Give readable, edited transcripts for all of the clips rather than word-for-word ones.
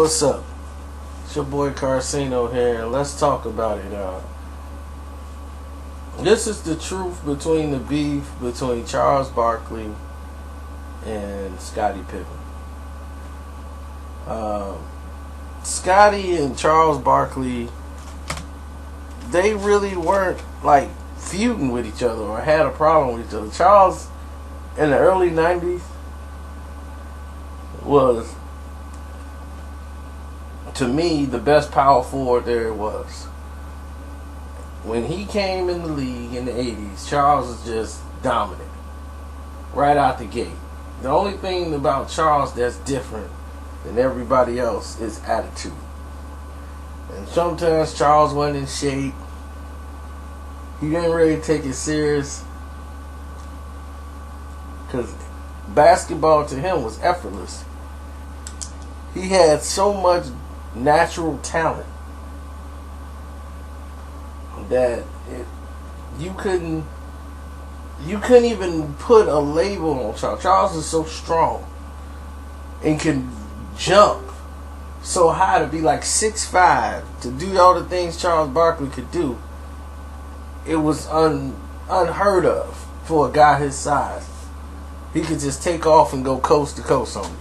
What's up? It's your boy Carcino here, and let's talk about it. This is the truth between the beef between Charles Barkley and Scottie Pippen. Scottie and Charles Barkley, they really weren't like feuding with each other or had a problem with each other. Charles in the early 90s was, to me, the best power forward there was. When he came in the league in the 80s, Charles was just dominant right out the gate. The only thing about Charles that's different than everybody else is attitude. And sometimes Charles wasn't in shape. He didn't really take it serious because basketball to him was effortless. He had so much natural talent that you couldn't even put a label on Charles. Charles is so strong and can jump so high, to be like 6'5", to do all the things Charles Barkley could do. It was unheard of for a guy his size. He could just take off and go coast to coast on you.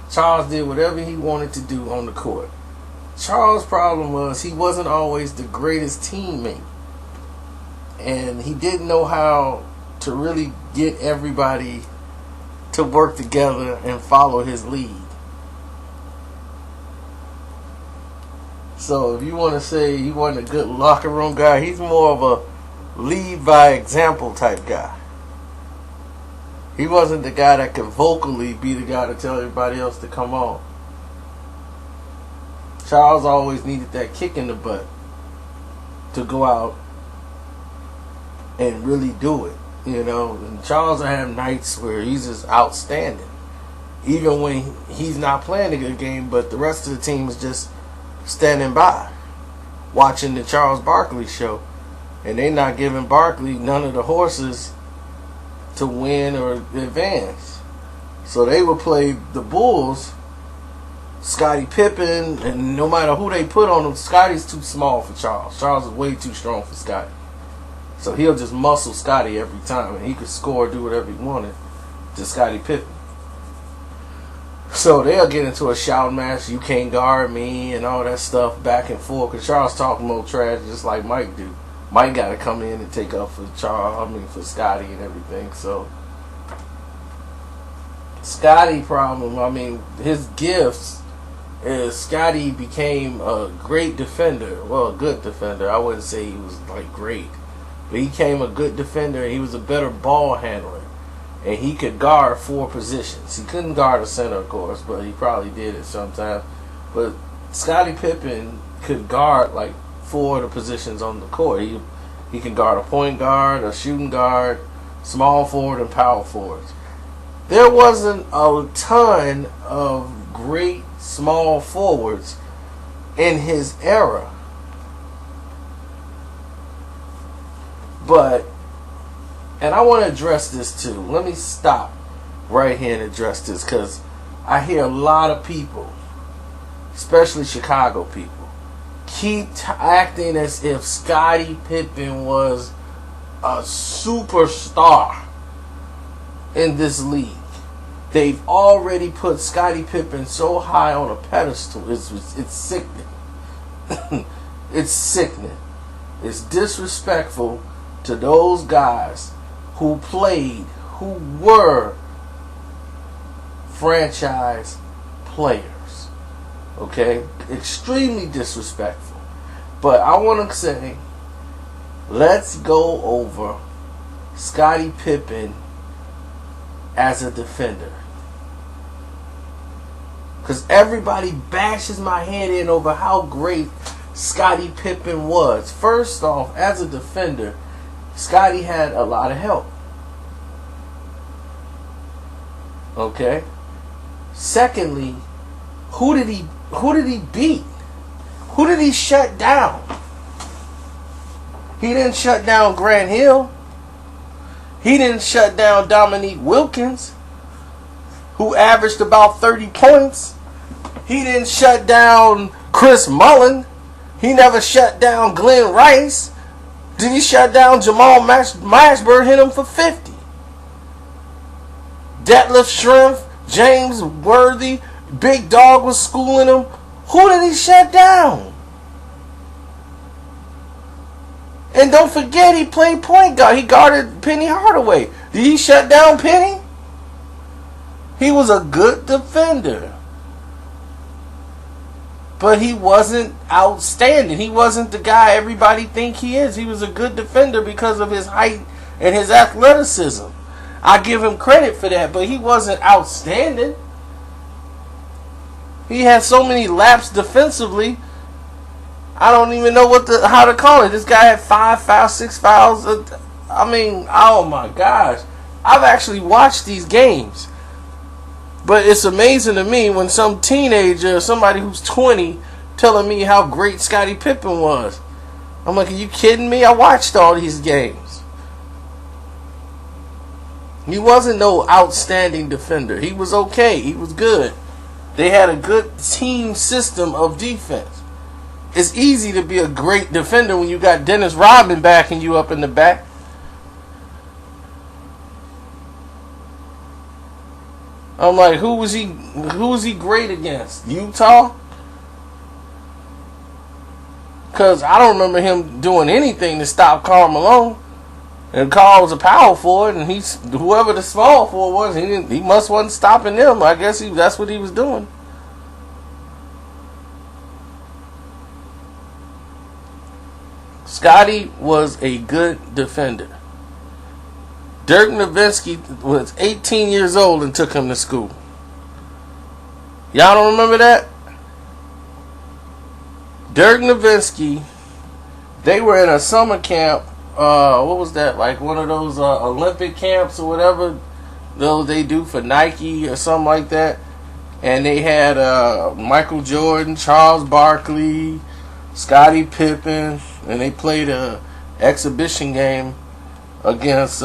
Charles did whatever he wanted to do on the court. Charles' problem was he wasn't always the greatest teammate. And he didn't know how to really get everybody to work together and follow his lead. So if you want to say he wasn't a good locker room guy, he's more of a lead by example type guy. He wasn't the guy that could vocally be the guy to tell everybody else to come on. Charles always needed that kick in the butt to go out and really do it, you know. And Charles will have nights where he's just outstanding, even when he's not playing a good game, but the rest of the team is just standing by, watching the Charles Barkley show, and they're not giving Barkley none of the horses to win or advance. So they would play the Bulls, Scottie Pippen, and no matter who they put on him, Scottie's too small for Charles. Charles is way too strong for Scottie. So he'll just muscle Scottie every time, and he could score, do whatever he wanted to Scottie Pippen. So they'll get into a shout match, you can't guard me, and all that stuff back and forth, because Charles talking more trash just like Mike do. Mike got to come in and take up for for Scottie and everything. So Scottie problem, his gifts is Scottie became a great defender. Well, a good defender. I wouldn't say he was like great, but he became a good defender. He was a better ball handler, and he could guard 4 positions. He couldn't guard a center, of course, but he probably did it sometimes. But Scottie Pippen could guard like 4 of the positions on the court. He can guard a point guard, a shooting guard, small forward, and power forwards. There wasn't a ton of great small forwards in his era. But, and I want to address this too. Let me stop right here and address this, because I hear a lot of people, especially Chicago people, keep acting as if Scottie Pippen was a superstar in this league. They've already put Scottie Pippen so high on a pedestal. It's sickening. It's sickening. It's disrespectful to those guys who played, who were franchise players. Okay? Extremely disrespectful. But I want to say, let's go over Scottie Pippen as a defender. Because everybody bashes my head in over how great Scottie Pippen was. First off, as a defender, Scottie had a lot of help. Okay? Secondly, who did he beat? Who did he shut down? He didn't shut down Grant Hill. He didn't shut down Dominique Wilkins, who averaged about 30 points He didn't shut down Chris Mullin. He never shut down Glenn Rice. Did he shut down Jamal Mashburn? Hit him for 50. Detlef Schrempf, James Worthy, Big Dog was schooling him. Who did he shut down? And don't forget, he played point guard. He guarded Penny Hardaway. Did he shut down Penny? He was a good defender. But he wasn't outstanding. He wasn't the guy everybody think he is. He was a good defender because of his height and his athleticism. I give him credit for that, but he wasn't outstanding. He had so many laps defensively. I don't even know how to call it. This guy had 5 fouls, 6 fouls. I mean, oh my gosh. I've actually watched these games. But it's amazing to me when some teenager, somebody who's 20, telling me how great Scottie Pippen was. I'm like, are you kidding me? I watched all these games. He wasn't no outstanding defender. He was okay. He was good. They had a good team system of defense. It's easy to be a great defender when you got Dennis Rodman backing you up in the back. I'm like, who was he great against? Utah? Because I don't remember him doing anything to stop Karl Malone. And Karl was a power forward, and whoever the small forward was, he must wasn't stopping them. I guess that's what he was doing. Scottie was a good defender. Dirk Nowitzki was 18 years old and took him to school. Y'all don't remember that? Dirk Nowitzki, they were in a summer camp. What was that? Like one of those Olympic camps or whatever they do for Nike or something like that. And they had Michael Jordan, Charles Barkley, Scottie Pippen, and they played a exhibition game against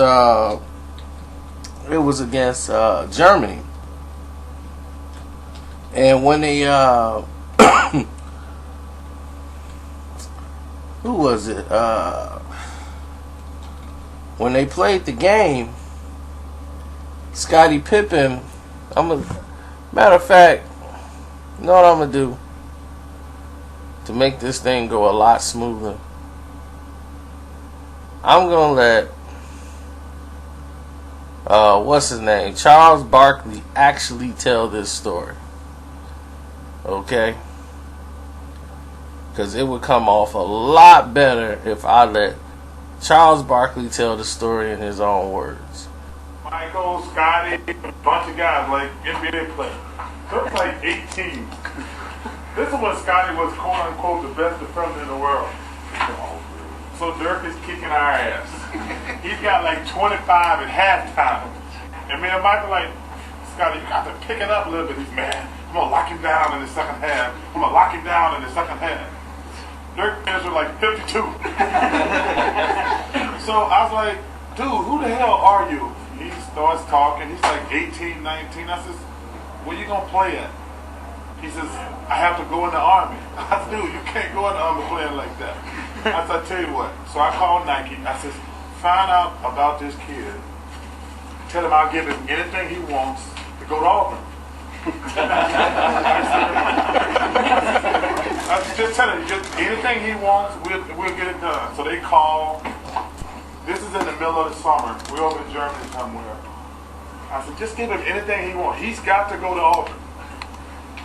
Germany. And when they who was it? When they played the game, Scottie Pippen, matter of fact, you know what I'm gonna do to make this thing go a lot smoother? I'm gonna let what's his name, Charles Barkley, actually tell this story. Okay? Because it would come off a lot better if I let Charles Barkley tell the story in his own words. Michael, Scottie, a bunch of guys like NBA players. They're like 18. This is when Scottie was quote unquote the best defender in the world. So Dirk is kicking our ass. He's got like 25 at halftime. And me and Michael like, Scottie, you got to pick it up a little bit. He's mad. I'm going to lock him down in the second half. I'm going to lock him down in the second half. Dirk fans were like 52. So I was like, dude, who the hell are you? He starts talking. He's like 18, 19. I says, where you going to play at? He says, I have to go in the Army. I said, dude, you can't go in the Army playing like that. I said, I tell you what. So I called Nike. I says, find out about this kid. Tell him I'll give him anything he wants to go to Auburn. I said, just tell him, just anything he wants, we'll get it done. So they call. This is in the middle of the summer. We're over in Germany somewhere. I said, just give him anything he wants. He's got to go to Auburn.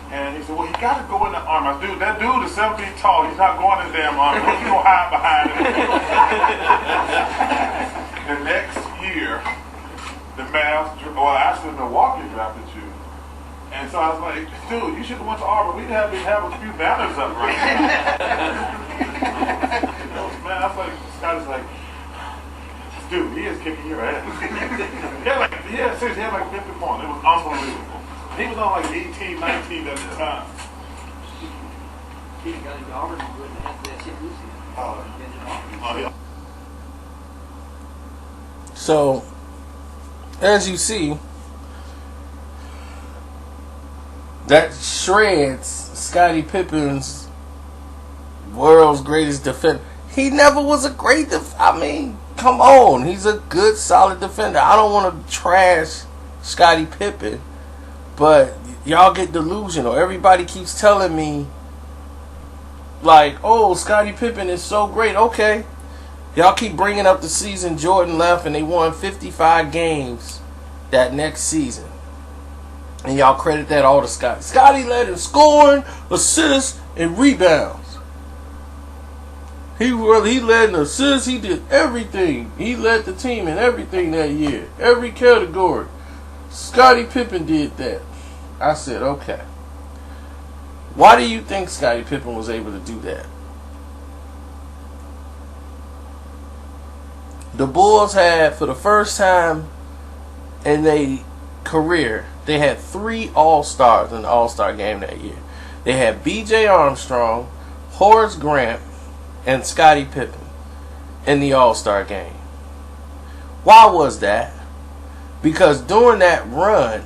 And he said, well, he got to go in the Army. I said, dude, that dude is 7 feet tall. He's not going in the damn Army. He's going to hide behind him. The next year, the Mavs, well, actually Milwaukee drafted you. And so I was like, dude, you should have went to Auburn. We'd have a few banners up right now. Man, I was like, Scottie's like, dude, he is kicking your ass. Seriously, he had like 50 points. It was unbelievable. He was on like 18, 19 at the time. He got into Auburn and wouldn't have that shit Lucy. So, as you see, that shreds Scottie Pippen's world's greatest defender. He never was a great I mean, come on. He's a good, solid defender. I don't want to trash Scottie Pippen, but y'all get delusional. Everybody keeps telling me, like, oh, Scottie Pippen is so great. Okay. Y'all keep bringing up the season Jordan left and they won 55 games that next season. And y'all credit that all to Scottie. Scottie led in scoring, assists, and rebounds. He led in assists. He did everything. He led the team in everything that year. Every category. Scottie Pippen did that. I said, okay. Why do you think Scottie Pippen was able to do that? The Bulls had, for the first time in their career, they had 3 All-Stars in the All-Star game that year. They had B.J. Armstrong, Horace Grant, and Scottie Pippen in the All-Star game. Why was that? Because during that run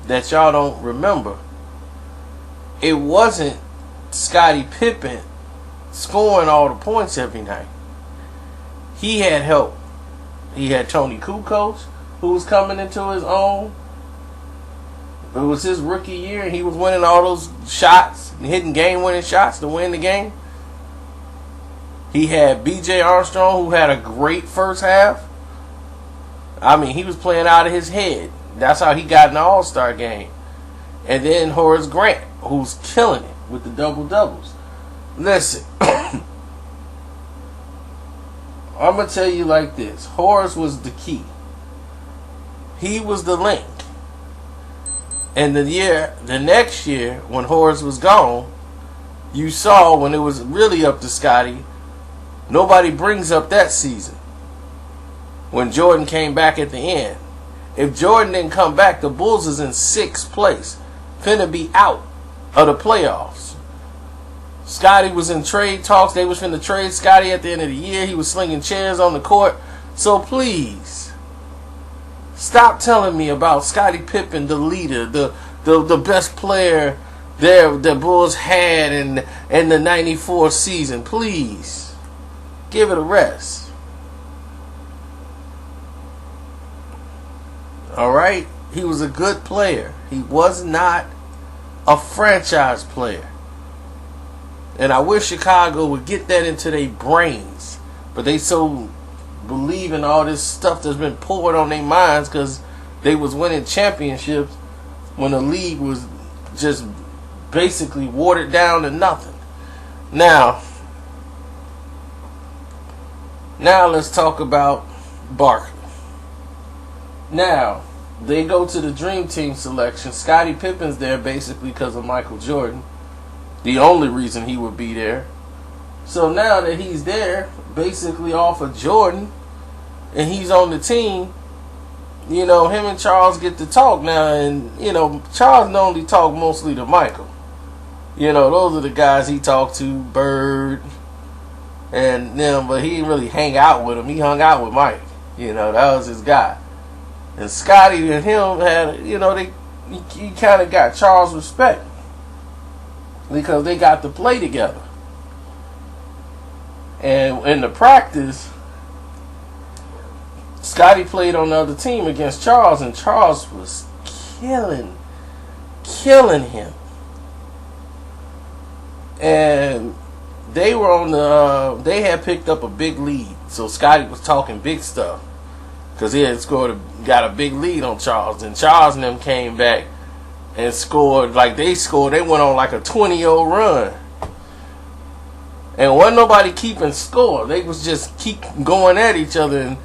that y'all don't remember, it wasn't Scottie Pippen scoring all the points every night. He had help. He had Tony Kukoc, who was coming into his own. It was his rookie year, and he was winning all those shots, hitting game-winning shots to win the game. He had B.J. Armstrong, who had a great first half. I mean, he was playing out of his head. That's how he got in the All-Star game. And then Horace Grant, who's killing it with the double-doubles. Listen, I'm going to tell you like this. Horace was the key. He was the link. And the next year, when Horace was gone, you saw when it was really up to Scottie, nobody brings up that season. When Jordan came back at the end. If Jordan didn't come back, the Bulls is in 6th place. Finna be out of the playoffs. Scottie was in trade talks. They was finna trade Scottie at the end of the year. He was slinging chairs on the court. So please, stop telling me about Scottie Pippen, the leader, the best player the Bulls had in the 94 season. Please, give it a rest. Alright? He was a good player. He was not a franchise player. And I wish Chicago would get that into their brains. But they so believe in all this stuff that's been poured on their minds because they was winning championships when the league was just basically watered down to nothing. Now let's talk about Barkley. Now, they go to the Dream Team selection. Scottie Pippen's there basically because of Michael Jordan. The only reason he would be there. So now that he's there, basically off of Jordan, and he's on the team, you know, him and Charles get to talk now. And, you know, Charles normally talk mostly to Michael. You know, those are the guys he talked to, Bird and them, but he didn't really hang out with him. He hung out with Mike. You know, that was his guy. And Scottie and him had, you know, he kind of got Charles' respect because they got to play together. And in the practice, Scottie played on the other team against Charles, and Charles was killing him. And they were on they had picked up a big lead, so Scottie was talking big stuff. Because he had got a big lead on Charles. And Charles and them came back and scored. Like they scored. They went on like a 20-0 run. And wasn't nobody keeping score. They was just keep going at each other.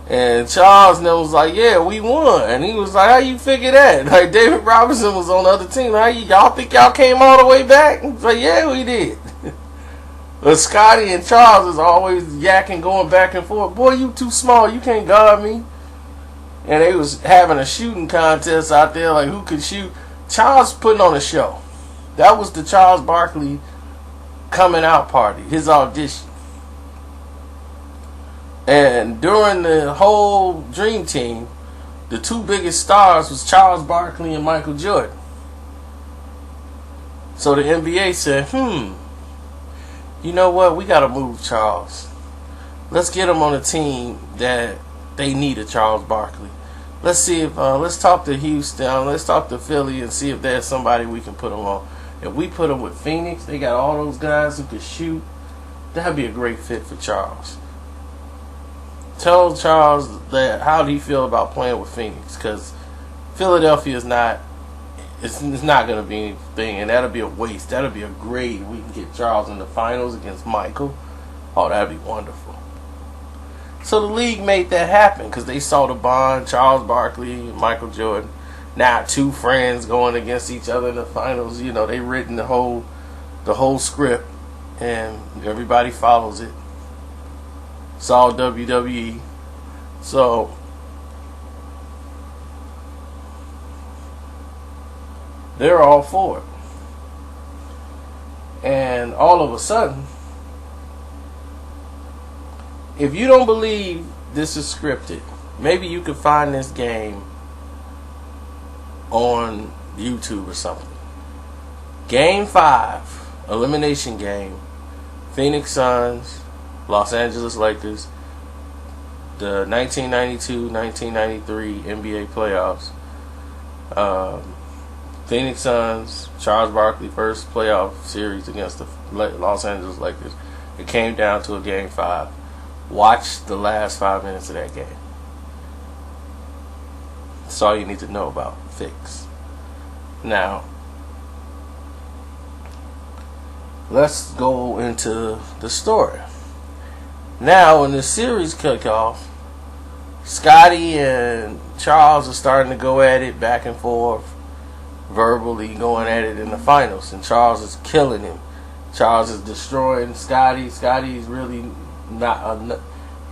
And Charles and them was like, yeah, we won. And he was like, how you figure that? Like David Robinson was on the other team. Like, y'all think y'all came all the way back? He was like, yeah, we did. But Scottie and Charles is always yakking, going back and forth. Boy, you too small. You can't guard me. And they was having a shooting contest out there, like who could shoot. Charles putting on a show. That was the Charles Barkley coming out party, his audition. And during the whole Dream Team, the two biggest stars was Charles Barkley and Michael Jordan. So the NBA said, you know what? We got to move Charles. Let's get him on a team that they need a Charles Barkley. Let's see if let's talk to Houston, let's talk to Philly and see if there's somebody we can put him on. If we put him with Phoenix, they got all those guys who can shoot. That'd be a great fit for Charles. Tell Charles that how do you feel about playing with Phoenix? Because Philadelphia is not. It's not going to be anything, and that'll be a waste. That'll be a grade. We can get Charles in the finals against Michael. Oh, that'd be wonderful. So the league made that happen because they saw the bond, Charles Barkley, Michael Jordan. Now two friends going against each other in the finals. You know, they written the whole script, and everybody follows it. It's all WWE. So they're all for it. And all of a sudden, if you don't believe this is scripted, maybe you could find this game on YouTube or something. Game 5, elimination game, Phoenix Suns, Los Angeles Lakers, the 1992-1993 NBA playoffs. Phoenix Suns, Charles Barkley, first playoff series against the Los Angeles Lakers. It came down to a game 5. Watch the last 5 minutes of that game. That's all you need to know about Fix. Now, let's go into the story. Now, when the series kick off, Scottie and Charles are starting to go at it back and forth, verbally going at it in the finals, and Charles is killing him. Charles is destroying Scottie. Scottie's really not.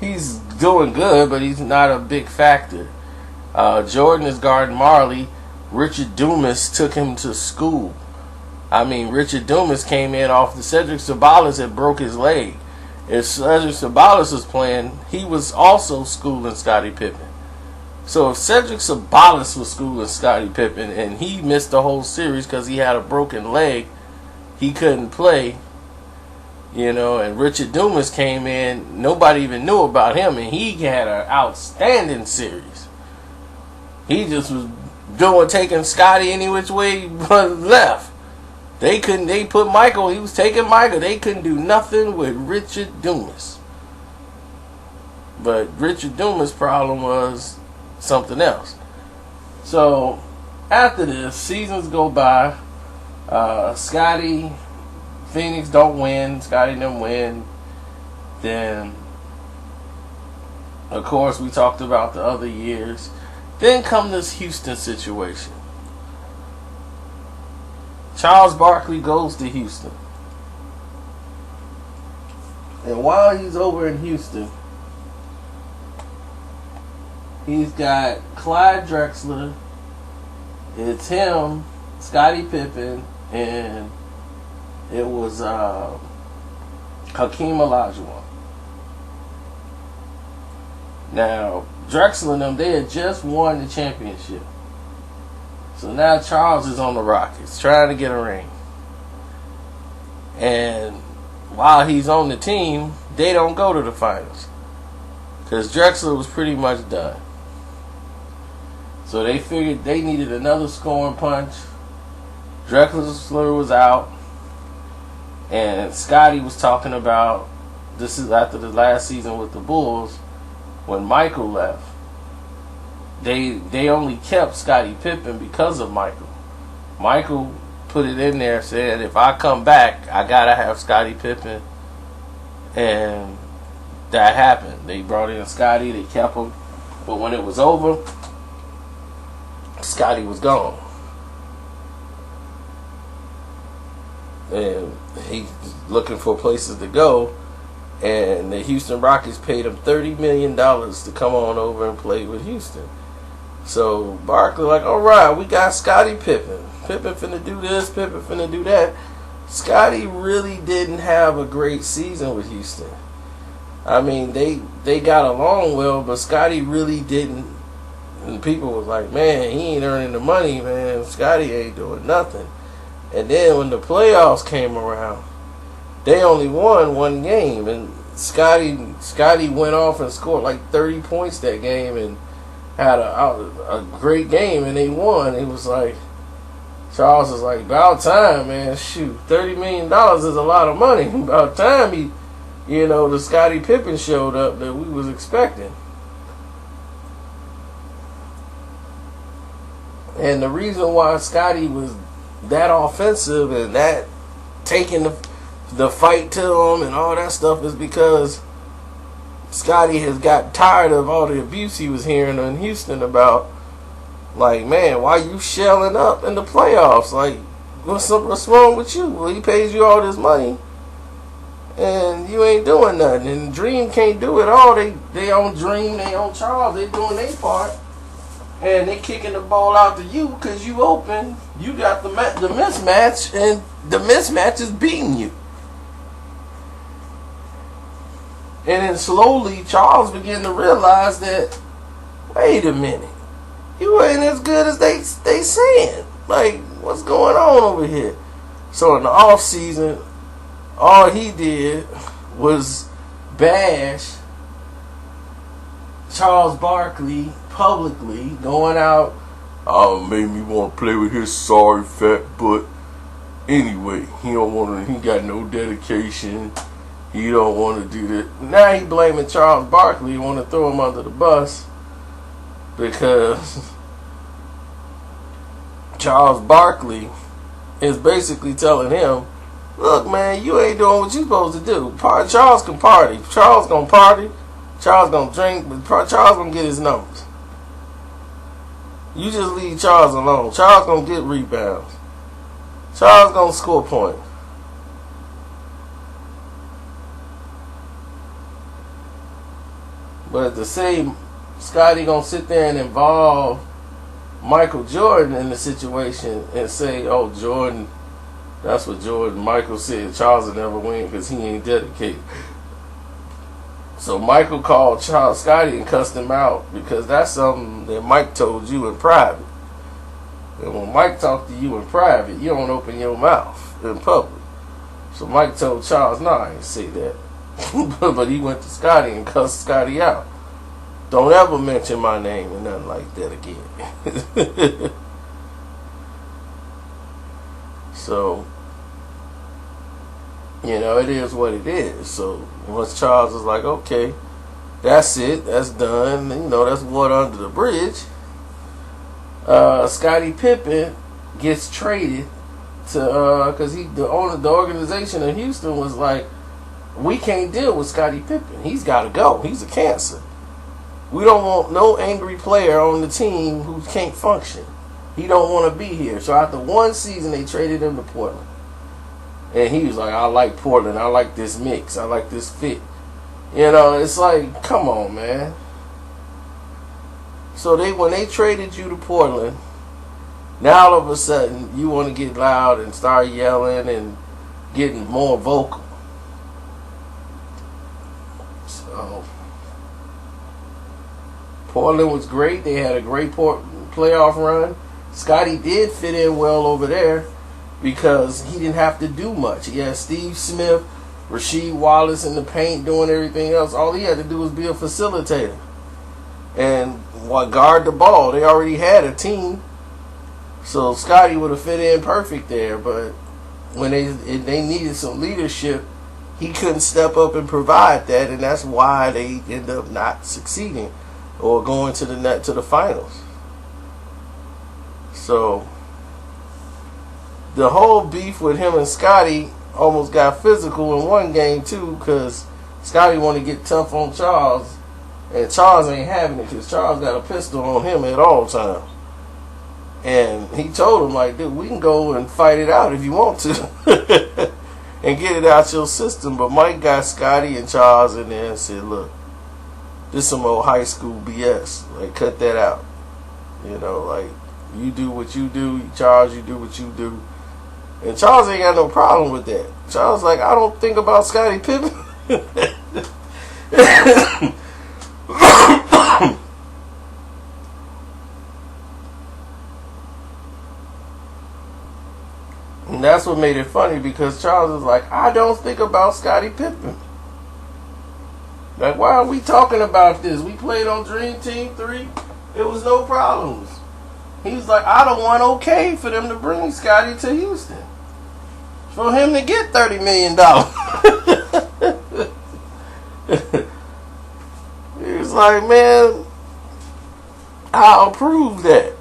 He's doing good, but he's not a big factor. Jordan is guarding Marley. Richard Dumas took him to school. I mean, Richard Dumas came in off the Cedric Ceballos that broke his leg. If Cedric Ceballos was playing, he was also schooling Scottie Pippen. So if Cedric Ceballos was schooling Scottie Pippen and he missed the whole series because he had a broken leg, he couldn't play, you know, and Richard Dumas came in, nobody even knew about him, and he had an outstanding series. He just was taking Scottie any which way but left. They put Michael, he was taking Michael. They couldn't do nothing with Richard Dumas. But Richard Dumas' problem was something else. So after this, seasons go by. Scottie, Phoenix don't win. Scottie didn't win. Then, of course, we talked about the other years. Then come this Houston situation. Charles Barkley goes to Houston. And while he's over in Houston, he's got Clyde Drexler. It's him, Scottie Pippen, and it was Hakeem Olajuwon. Now, Drexler and them, they had just won the championship. So now Charles is on the Rockets, trying to get a ring. And while he's on the team, they don't go to the finals. Because Drexler was pretty much done. So they figured they needed another scoring punch. Drexler was out. And Scottie was talking about, this is after the last season with the Bulls, when Michael left. They only kept Scottie Pippen because of Michael. Michael put it in there, said, if I come back, I gotta have Scottie Pippen. And that happened. They brought in Scottie, they kept him. But when it was over, Scottie was gone. And he's looking for places to go. And the Houston Rockets paid him $30 million to come on over and play with Houston. So Barkley like, all right, we got Scottie Pippen. Pippen finna do this, Pippen finna do that. Scottie really didn't have a great season with Houston. I mean, they got along well, but Scottie really didn't. And people was like, man, he ain't earning the money, man. Scottie ain't doing nothing. And then when the playoffs came around, they only won one game, and Scottie went off and scored like 30 points that game and had a great game, and they won. It was like, Charles was like, about time, man. Shoot, $30 million is a lot of money. About time the Scottie Pippen showed up that we was expecting. And the reason why Scottie was that offensive and that taking the fight to him and all that stuff is because Scottie has got tired of all the abuse he was hearing in Houston about, like, man, why you shelling up in the playoffs? Like, what's wrong with you? Well, he pays you all this money and you ain't doing nothing. And Dream can't do it all. They on Dream, they on Charles, they doing their part. And they kicking the ball out to you because you open. You got the mismatch, and the mismatch is beating you. And then slowly, Charles began to realize that, wait a minute, you ain't as good as they saying. Like, what's going on over here? So in the off season, all he did was bash Charles Barkley publicly, going out, made me want to play with his sorry fat butt. Anyway, he got no dedication. He don't want to do that. Now he blaming Charles Barkley, want to throw him under the bus because Charles Barkley is basically telling him, look, man, you ain't doing what you supposed to do. Charles can party. Charles gonna party. Charles gonna drink, but Charles gonna get his numbers. You just leave Charles alone. Charles gonna get rebounds. Charles gonna score points. But at the same, Scottie gonna sit there and involve Michael Jordan in the situation and say, oh, Jordan, that's what Michael said, Charles will never win because he ain't dedicated. So Michael called Scottie and cussed him out because that's something that Mike told you in private. And when Mike talked to you in private, you don't open your mouth in public. So Mike told Charles, no, I ain't say that. But he went to Scottie and cussed Scottie out. Don't ever mention my name or nothing like that again. So, it is what it is. So once Charles was like, okay, that's it, that's done, that's water under the bridge, Scottie Pippen gets traded to because the organization in Houston was like, we can't deal with Scottie Pippen. He's got to go. He's a cancer. We don't want no angry player on the team who can't function. He don't want to be here. So after one season, they traded him to Portland. And he was like, I like Portland. I like this mix. I like this fit. It's like, come on, man. So when they traded you to Portland, now all of a sudden you want to get loud and start yelling and getting more vocal. So Portland was great. They had a great playoff run. Scottie did fit in well over there because he didn't have to do much. He had Steve Smith, Rasheed Wallace in the paint doing everything else. All he had to do was be a facilitator and guard the ball. They already had a team. So Scottie would have fit in perfect there. But when they needed some leadership, he couldn't step up and provide that. And that's why they ended up not succeeding or going to the finals. So the whole beef with him and Scottie almost got physical in one game too, because Scottie wanted to get tough on Charles, and Charles ain't having it because Charles got a pistol on him at all times. And he told him, like, dude, we can go and fight it out if you want to and get it out your system. But Mike got Scottie and Charles in there and said, look, this is some old high school BS. Like, cut that out. Like, you do what you do. Charles, you do what you do. And Charles ain't got no problem with that. Charles like, I don't think about Scottie Pippen. that's what made it funny, because Charles was like, I don't think about Scottie Pippen. Like, why are we talking about this? We played on Dream Team 3. It was no problems. He was like, I don't want okay for them to bring Scottie to Houston. For him to get $30 million. He was like, man, I'll approve that.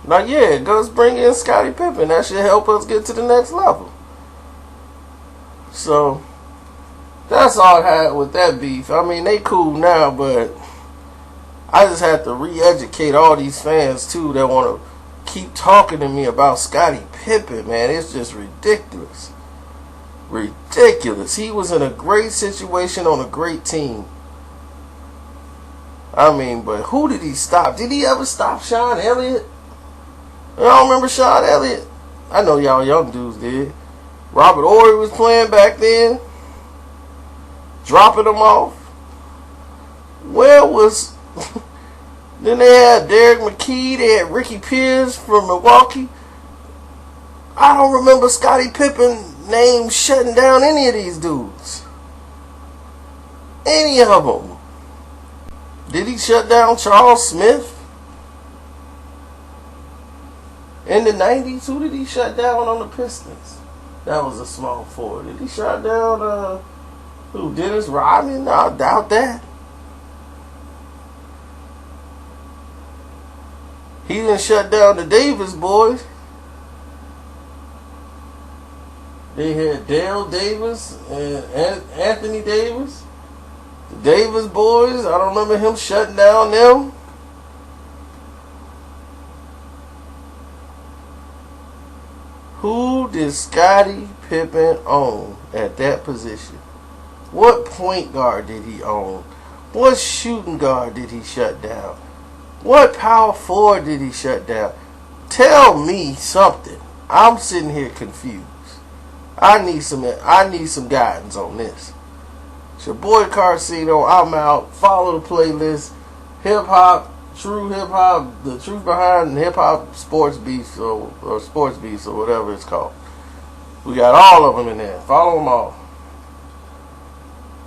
Now, yeah, let's bring in Scottie Pippen. That should help us get to the next level. So, that's all I had with that beef. I mean, they cool now, but I just have to re-educate all these fans, too, that want to keep talking to me about Scottie Pippen, man. It's just ridiculous. Ridiculous. He was in a great situation on a great team. I mean, but who did he stop? Did he ever stop Sean Elliott? Y'all remember Sean Elliott? I know y'all young dudes did. Robert Ory was playing back then. Dropping them off. Where was... Then they had Derek McKee. They had Ricky Pierce from Milwaukee. I don't remember Scottie Pippen name shutting down any of these dudes. Any of them. Did he shut down Charles Smith? In the 90s, who did he shut down on the Pistons? That was a small forward. Did he shut down, who? Dennis Rodman? I doubt that. He didn't shut down the Davis boys. They had Dale Davis and Anthony Davis. The Davis boys, I don't remember him shutting down them. Who did Scottie Pippen own at that position? What point guard did he own? What shooting guard did he shut down? What power forward did he shut down? Tell me something. I'm sitting here confused. I need some guidance on this. It's your boy Carcino. I'm out. Follow the playlist. Hip hop, true hip hop, the truth behind hip hop sports beats or sports beats or whatever it's called. We got all of them in there. Follow them all.